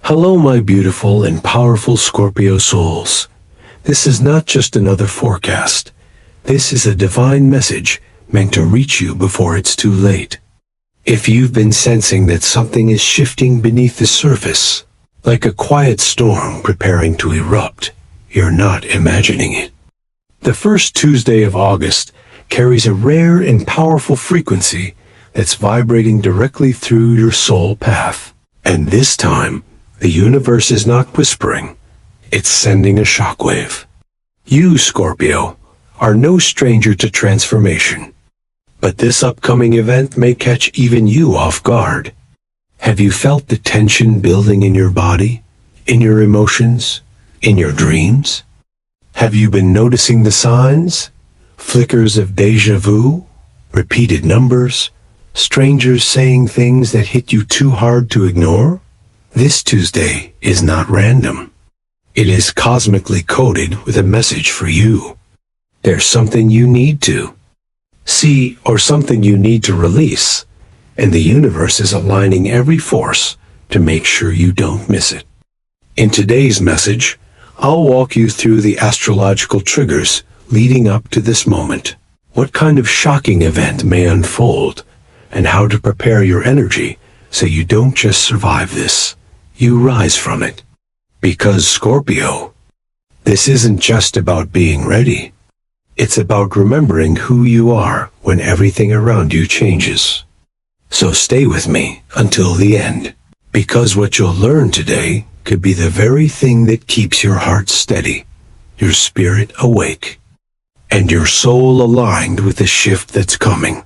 Hello, my beautiful and powerful Scorpio souls. This is not just another forecast. This is a divine message meant to reach you before it's too late. If you've been sensing that something is shifting beneath the surface, like a quiet storm preparing to erupt, you're not imagining it. The first Tuesday of August carries a rare and powerful frequency that's vibrating directly through your soul path. And this time, the universe is not whispering, it's sending a shockwave. You, Scorpio, are no stranger to transformation. But this upcoming event may catch even you off guard. Have you felt the tension building in your body, in your emotions, in your dreams? Have you been noticing the signs? Flickers of déjà vu, repeated numbers, strangers saying things that hit you too hard to ignore? This Tuesday is not random. It is cosmically coded with a message for you. There's something you need to see or something you need to release, and the universe is aligning every force to make sure you don't miss it. In today's message, I'll walk you through the astrological triggers leading up to this moment, what kind of shocking event may unfold, and how to prepare your energy so you don't just survive this, you rise from it. Because Scorpio, this isn't just about being ready. It's about remembering who you are when everything around you changes. So stay with me until the end, because what you'll learn today could be the very thing that keeps your heart steady, your spirit awake, and your soul aligned with the shift that's coming.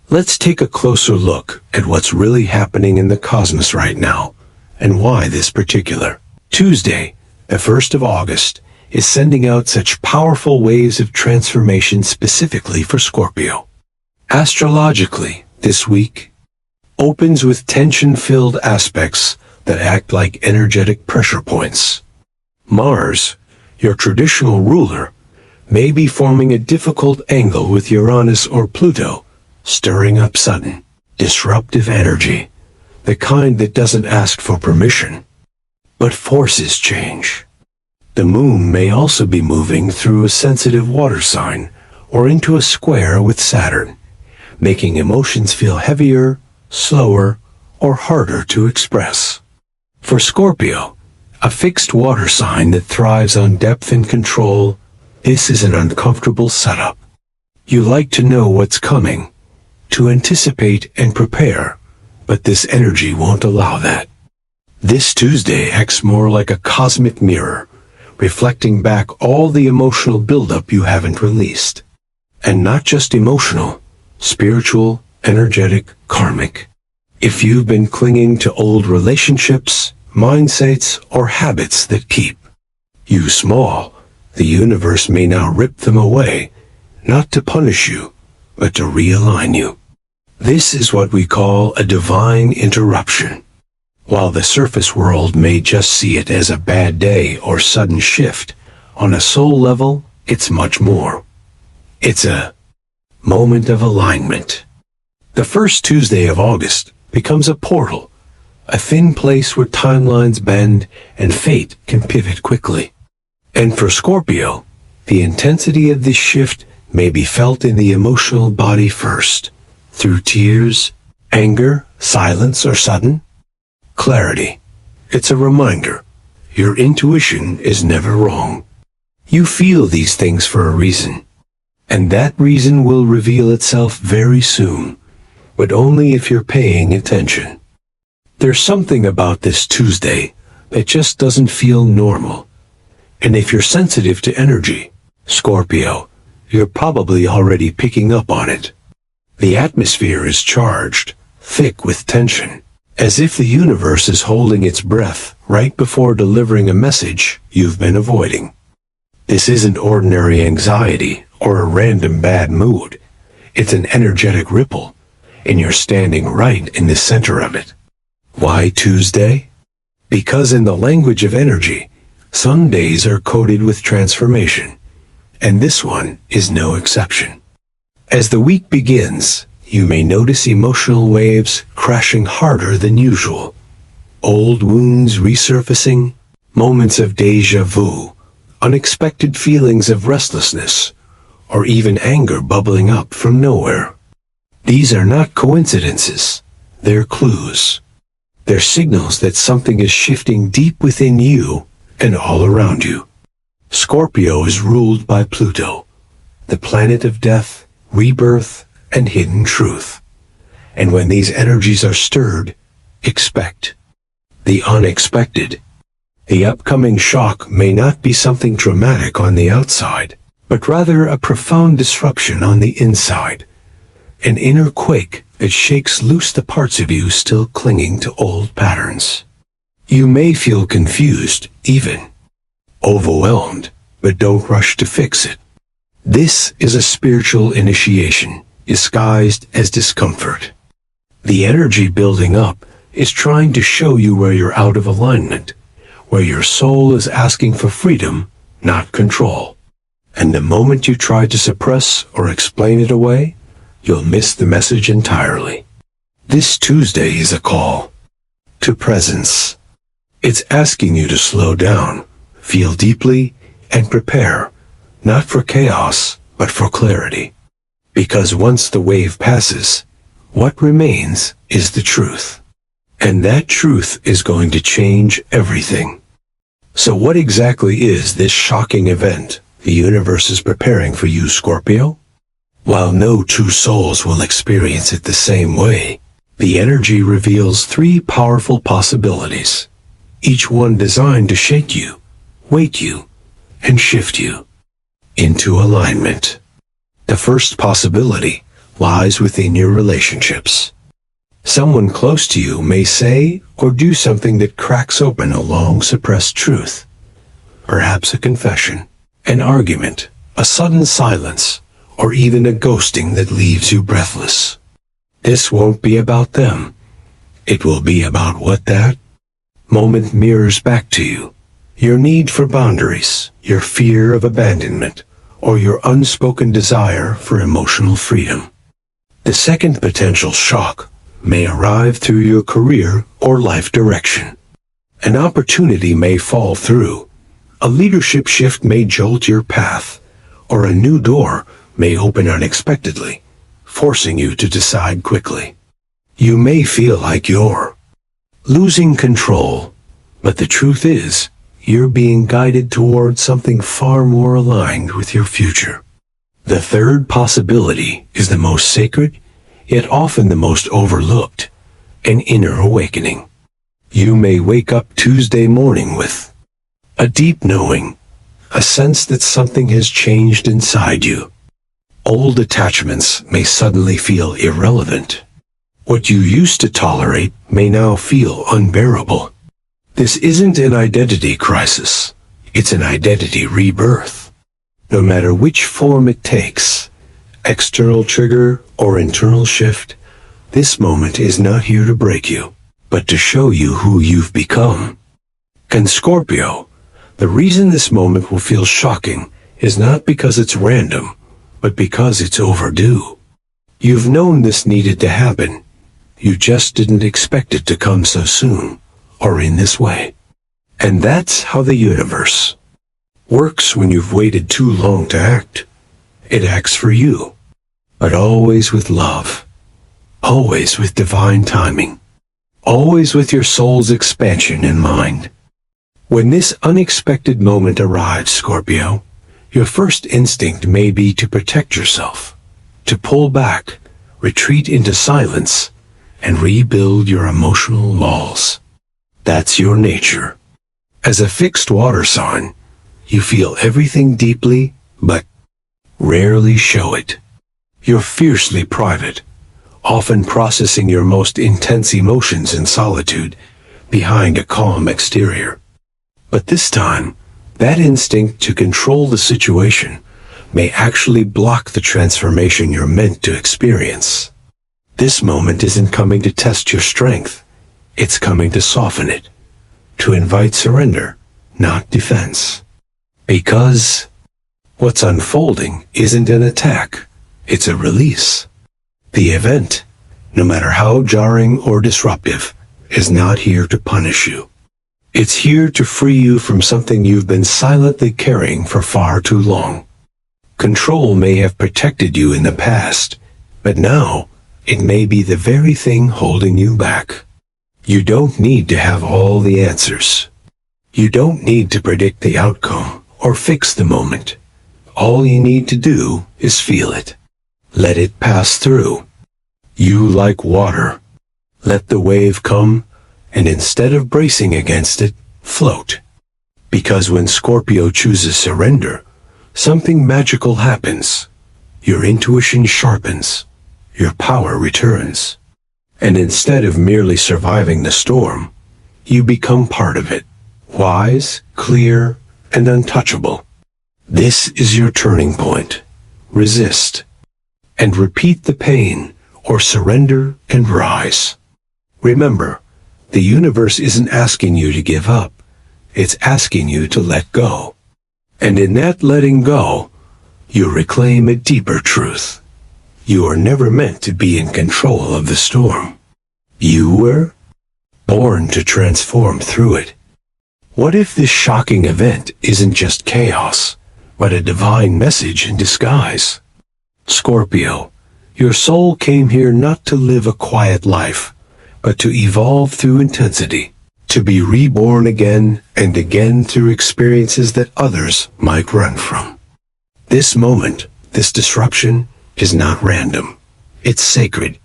Let's take a closer look at what's really happening in the cosmos right now, and why this particular Tuesday, the 1st of August, is sending out such powerful waves of transformation specifically for Scorpio. Astrologically, this week opens with tension-filled aspects that act like energetic pressure points. Mars, your traditional ruler, may be forming a difficult angle with Uranus or Pluto, stirring up sudden, disruptive energy, the kind that doesn't ask for permission, but forces change. The moon may also be moving through a sensitive water sign or into a square with Saturn, making emotions feel heavier, slower, or harder to express. For Scorpio, a fixed water sign that thrives on depth and control, this is an uncomfortable setup. You like to know what's coming, to anticipate and prepare, but this energy won't allow that. This Tuesday acts more like a cosmic mirror, reflecting back all the emotional buildup you haven't released. And not just emotional, spiritual, energetic, karmic. If you've been clinging to old relationships, mindsets, or habits that keep you small, the universe may now rip them away, not to punish you, but to realign you. This is what we call a divine interruption. While the surface world may just see it as a bad day or sudden shift, on a soul level, it's much more. It's a moment of alignment. The first Tuesday of August becomes a portal, a thin place where timelines bend and fate can pivot quickly. And for Scorpio, the intensity of this shift may be felt in the emotional body first, through tears, anger, silence, or sudden clarity. It's a reminder, your intuition is never wrong. You feel these things for a reason, and that reason will reveal itself very soon, but only if you're paying attention. There's something about this Tuesday that just doesn't feel normal, and if you're sensitive to energy, Scorpio, you're probably already picking up on it. The atmosphere is charged, thick with tension, as if the universe is holding its breath right before delivering a message you've been avoiding. This isn't ordinary anxiety or a random bad mood. It's an energetic ripple, and you're standing right in the center of it. Why Tuesday? Because in the language of energy, some days are coded with transformation, and this one is no exception. As the week begins, you may notice emotional waves crashing harder than usual. old wounds resurfacing, moments of déjà vu, unexpected feelings of restlessness, or even anger bubbling up from nowhere. These are not coincidences, they're clues. They're signals that something is shifting deep within you and all around you. Scorpio is ruled by Pluto, the planet of death, rebirth, and hidden truth. And when these energies are stirred, expect the unexpected. The upcoming shock may not be something dramatic on the outside, but rather a profound disruption on the inside. An inner quake that shakes loose the parts of you still clinging to old patterns. You may feel confused, even overwhelmed, but don't rush to fix it. This is a spiritual initiation, disguised as discomfort. The energy building up is trying to show you where you're out of alignment, where your soul is asking for freedom, not control. And the moment you try to suppress or explain it away, you'll miss the message entirely. This Tuesday is a call to presence. It's asking you to slow down, feel deeply, and prepare, not for chaos, but for clarity. Because once the wave passes, what remains is the truth. And that truth is going to change everything. So what exactly is this shocking event the universe is preparing for you, Scorpio? While no two souls will experience it the same way, the energy reveals three powerful possibilities, each one designed to shake you, weight you, and shift you into alignment. The first possibility lies within your relationships. Someone close to you may say or do something that cracks open a long-suppressed truth. Perhaps a confession, an argument, a sudden silence, or even a ghosting that leaves you breathless. This won't be about them. It will be about what that moment mirrors back to you. Your need for boundaries, your fear of abandonment, or your unspoken desire for emotional freedom. The second potential shock may arrive through your career or life direction. An opportunity may fall through. A leadership shift may jolt your path, or a new door may open unexpectedly, forcing you to decide quickly. You may feel like you're losing control, but the truth is, you're being guided towards something far more aligned with your future. The third possibility is the most sacred, yet often the most overlooked, an inner awakening. You may wake up Tuesday morning with a deep knowing, a sense that something has changed inside you. Old attachments may suddenly feel irrelevant. What you used to tolerate may now feel unbearable. This isn't an identity crisis. It's an identity rebirth. No matter which form it takes, external trigger or internal shift, this moment is not here to break you, but to show you who you've become. And Scorpio, the reason this moment will feel shocking is not because it's random, but because it's overdue. You've known this needed to happen. You just didn't expect it to come so soon, or in this way. And that's how the universe works when you've waited too long to act. It acts for you, but always with love, always with divine timing, always with your soul's expansion in mind. When this unexpected moment arrives, Scorpio, your first instinct may be to protect yourself, to pull back, retreat into silence, and rebuild your emotional walls. That's your nature. As a fixed water sign, you feel everything deeply, but rarely show it. You're fiercely private, often processing your most intense emotions in solitude behind a calm exterior. But this time, that instinct to control the situation may actually block the transformation you're meant to experience. This moment isn't coming to test your strength. It's coming to soften it, to invite surrender, not defense. Because what's unfolding isn't an attack, it's a release. The event, no matter how jarring or disruptive, is not here to punish you. It's here to free you from something you've been silently carrying for far too long. Control may have protected you in the past, but now it may be the very thing holding you back. You don't need to have all the answers. You don't need to predict the outcome or fix the moment. All you need to do is feel it. Let it pass through. You like water. Let the wave come, and instead of bracing against it, float. Because when Scorpio chooses surrender, something magical happens. Your intuition sharpens. Your power returns. And instead of merely surviving the storm, you become part of it, wise, clear, and untouchable. This is your turning point. Resist. And repeat the pain, or surrender and rise. Remember, the universe isn't asking you to give up. It's asking you to let go. And in that letting go, you reclaim a deeper truth. You are never meant to be in control of the storm. You were born to transform through it. What if this shocking event isn't just chaos, but a divine message in disguise? Scorpio, your soul came here not to live a quiet life, but to evolve through intensity, to be reborn again and again through experiences that others might run from. This moment, this disruption, is not random. It's sacred.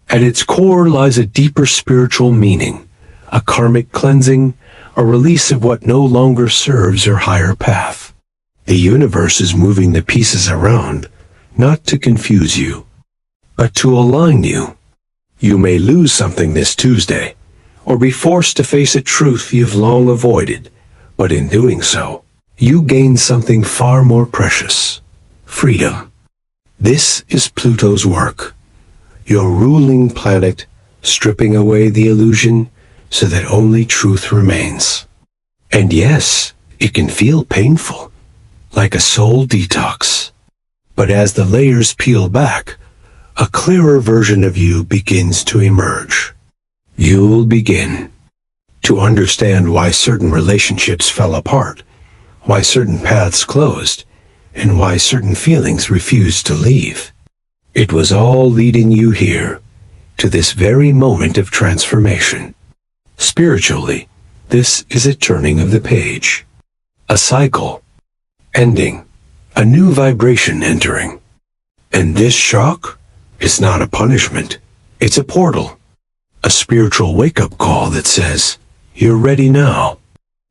At its core lies a deeper spiritual meaning, a karmic cleansing, a release of what no longer serves your higher path. The universe is moving the pieces around, not to confuse you, but to align you. You may lose something this Tuesday, or be forced to face a truth you've long avoided, but in doing so, you gain something far more precious: freedom. This is Pluto's work, your ruling planet, stripping away the illusion so that only truth remains. And yes, it can feel painful, like a soul detox. But as the layers peel back, a clearer version of you begins to emerge. You'll begin to understand why certain relationships fell apart, why certain paths closed, and why certain feelings refused to leave. It was all leading you here, to this very moment of transformation. Spiritually, this is a turning of the page. A cycle ending, a new vibration entering. And this shock is not a punishment, it's a portal. A spiritual wake-up call that says, you're ready now.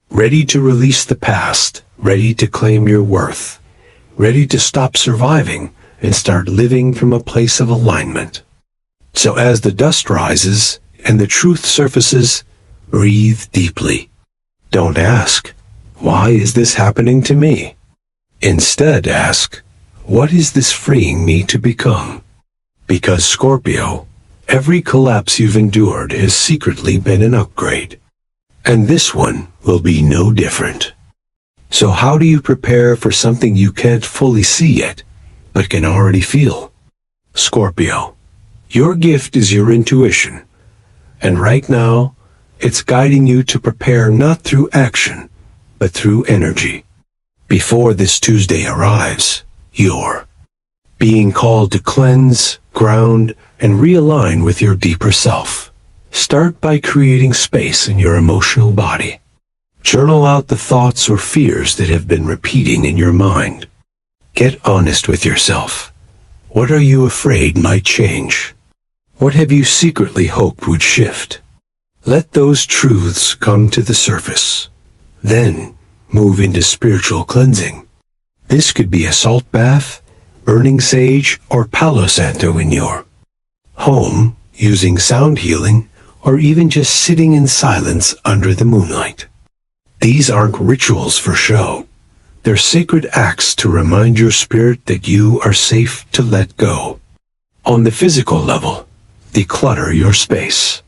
Ready to release the past, ready to claim your worth, ready to stop surviving and start living from a place of alignment. So as the dust rises and the truth surfaces, breathe deeply. Don't ask, why is this happening to me? Instead ask, what is this freeing me to become? Because Scorpio, every collapse you've endured has secretly been an upgrade. And this one will be no different. So how do you prepare for something you can't fully see yet, but can already feel? Scorpio, your gift is your intuition. And right now, it's guiding you to prepare not through action, but through energy. Before this Tuesday arrives, you're being called to cleanse, ground, and realign with your deeper self. Start by creating space in your emotional body. Journal out the thoughts or fears that have been repeating in your mind. Get honest with yourself. What are you afraid might change? What have you secretly hoped would shift? Let those truths come to the surface. Then, move into spiritual cleansing. This could be a salt bath, burning sage, or Palo Santo in your home, using sound healing, or even just sitting in silence under the moonlight. These aren't rituals for show. They're sacred acts to remind your spirit that you are safe to let go. On the physical level, declutter your space.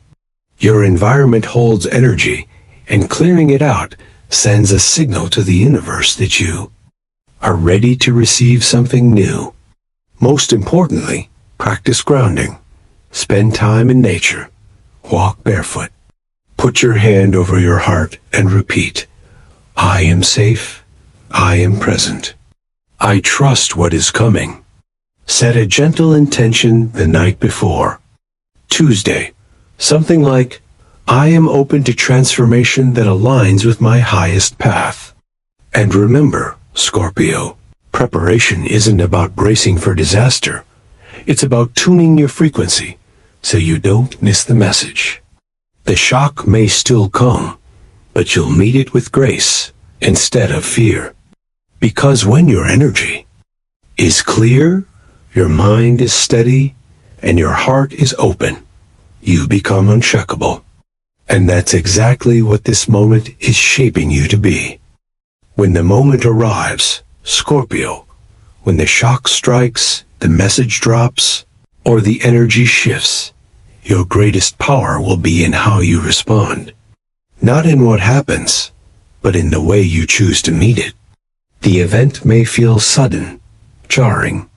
Your environment holds energy, and clearing it out sends a signal to the universe that you are ready to receive something new. Most importantly, practice grounding. Spend time in nature. Walk barefoot. Put your hand over your heart and repeat, I am safe, I am present. I trust what is coming. Set a gentle intention the night before. Tuesday, something like, I am open to transformation that aligns with my highest path. And remember, Scorpio, preparation isn't about bracing for disaster. It's about tuning your frequency so you don't miss the message. The shock may still come, but you'll meet it with grace instead of fear. Because when your energy is clear, your mind is steady, and your heart is open, you become uncheckable. And that's exactly what this moment is shaping you to be. When the moment arrives, Scorpio, when the shock strikes, the message drops, or the energy shifts, your greatest power will be in how you respond. Not in what happens, but in the way you choose to meet it. The event may feel sudden, jarring,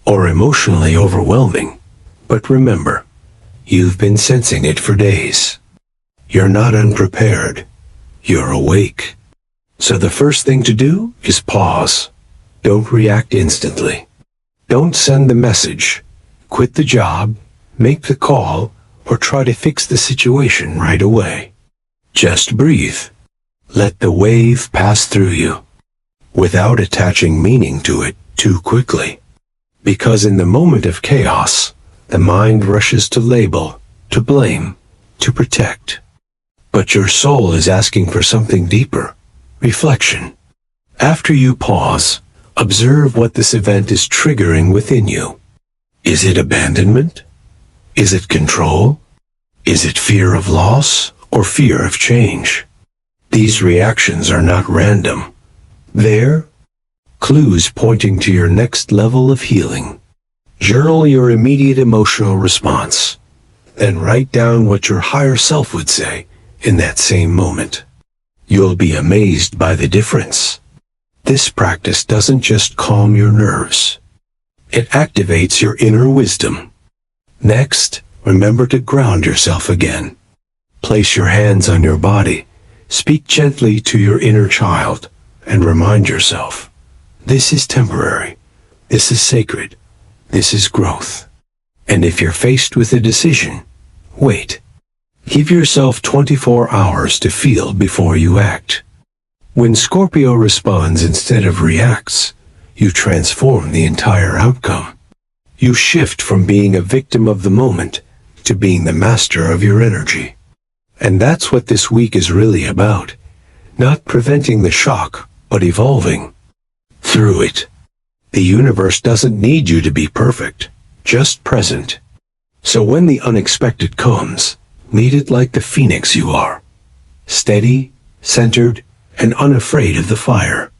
or emotionally overwhelming, but remember, you've been sensing it for days. You're not unprepared, you're awake. So the first thing to do is pause. Don't react instantly. Don't send the message, quit the job, make the call, or try to fix the situation right away. Just breathe. Let the wave pass through you, without attaching meaning to it too quickly. Because in the moment of chaos, the mind rushes to label, to blame, to protect. But your soul is asking for something deeper, reflection. After you pause, observe what this event is triggering within you. Is it abandonment? Is it control? Is it fear of loss or fear of change? These reactions are not random. They're clues pointing to your next level of healing. Journal your immediate emotional response. Then write down what your higher self would say in that same moment. You'll be amazed by the difference. This practice doesn't just calm your nerves. It activates your inner wisdom. Next, remember to ground yourself again. Place your hands on your body. Speak gently to your inner child and remind yourself, this is temporary. This is sacred. This is growth. And if you're faced with a decision, wait. Give yourself 24 hours to feel before you act. When Scorpio responds instead of reacts, you transform the entire outcome. You shift from being a victim of the moment to being the master of your energy. And that's what this week is really about. Not preventing the shock, but evolving through it. The universe doesn't need you to be perfect, just present. So when the unexpected comes, meet it like the phoenix you are. Steady, centered, and unafraid of the fire.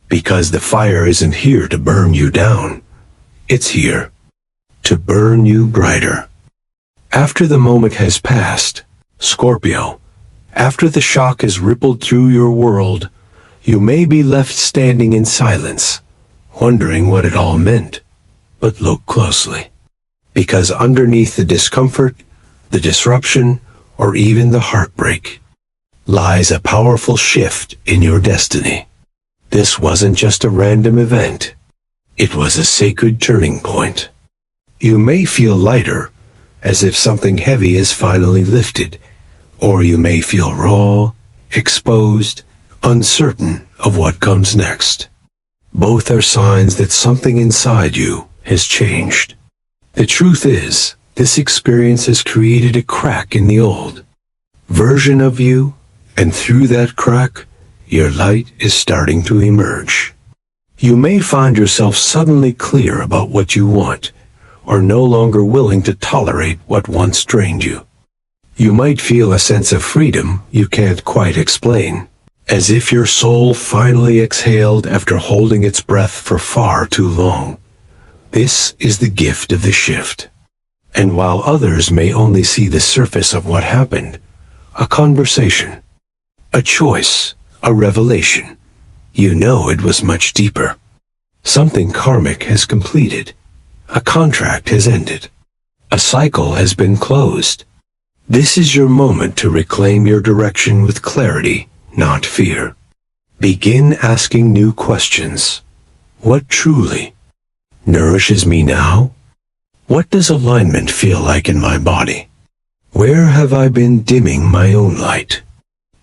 Because the fire isn't here to burn you down. It's here to burn you brighter. After the moment has passed, Scorpio, after the shock has rippled through your world, you may be left standing in silence, wondering what it all meant. But look closely. Because underneath the discomfort, the disruption, or even the heartbreak, lies a powerful shift in your destiny. This wasn't just a random event. It was a sacred turning point. You may feel lighter, as if something heavy is finally lifted, or you may feel raw, exposed, uncertain of what comes next. Both are signs that something inside you has changed. The truth is, this experience has created a crack in the old version of you, and through that crack, your light is starting to emerge. You may find yourself suddenly clear about what you want, or no longer willing to tolerate what once drained you. You might feel a sense of freedom you can't quite explain, as if your soul finally exhaled after holding its breath for far too long. This is the gift of the shift. And while others may only see the surface of what happened, a conversation, a choice, a revelation, you know it was much deeper. Something karmic has completed. A contract has ended. A cycle has been closed. This is your moment to reclaim your direction with clarity, not fear. Begin asking new questions. What truly nourishes me now? What does alignment feel like in my body? Where have I been dimming my own light?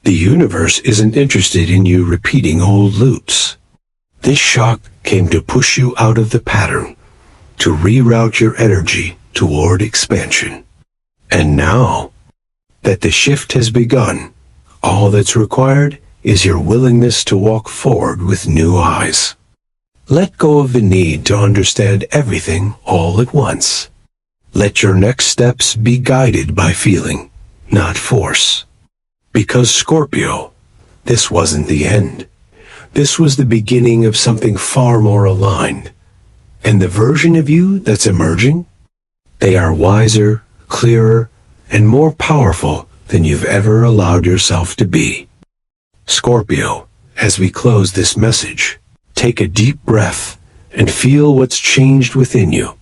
The universe isn't interested in you repeating old loops. This shock came to push you out of the pattern, to reroute your energy toward expansion. And now that the shift has begun, all that's required is your willingness to walk forward with new eyes. Let go of the need to understand everything all at once. Let your next steps be guided by feeling, not force. Because Scorpio, this wasn't the end. This was the beginning of something far more aligned. And the version of you that's emerging, they are wiser, clearer, and more powerful than you've ever allowed yourself to be. Scorpio, as we close this message, take a deep breath and feel what's changed within you,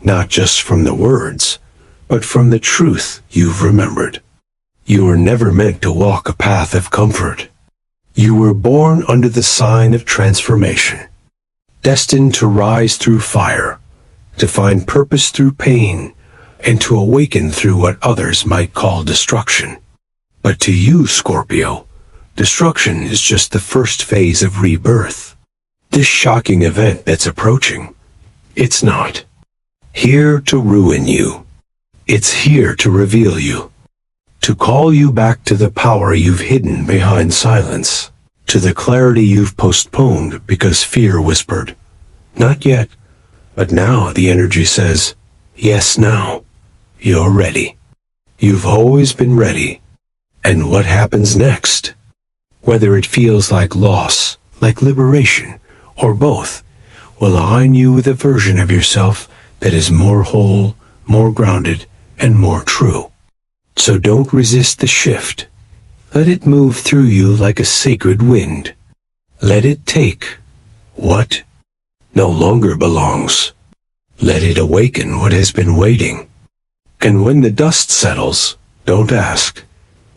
not just from the words, but from the truth you've remembered. You were never meant to walk a path of comfort. You were born under the sign of transformation, destined to rise through fire, to find purpose through pain, and to awaken through what others might call destruction. But to you, Scorpio, destruction is just the first phase of rebirth. This shocking event that's approaching, it's not here to ruin you. It's here to reveal you, to call you back to the power you've hidden behind silence, to the clarity you've postponed because fear whispered, "Not yet." But now the energy says, "Yes, now. You're ready. You've always been ready." And what happens next? Whether it feels like loss, like liberation, or both, will align you with a version of yourself that is more whole, more grounded, and more true. So don't resist the shift. Let it move through you like a sacred wind. Let it take what no longer belongs. Let it awaken what has been waiting. And when the dust settles, don't ask,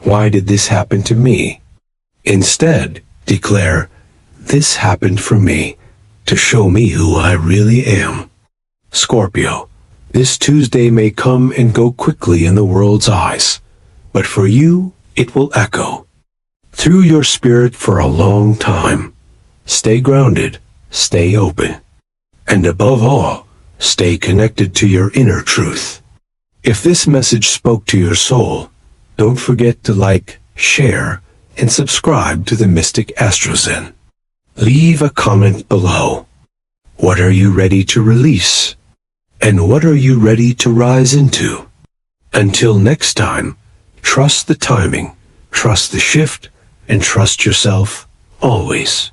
"Why did this happen to me?" Instead, declare, "This happened for me to show me who I really am." Scorpio, this Tuesday may come and go quickly in the world's eyes, but for you, it will echo through your spirit for a long time. Stay grounded, stay open, and above all, stay connected to your inner truth. If this message spoke to your soul, don't forget to like, share, and subscribe to the Mystic AstroZen. Leave a comment below. What are you ready to release? And what are you ready to rise into? Until next time, trust the timing, trust the shift, and trust yourself always.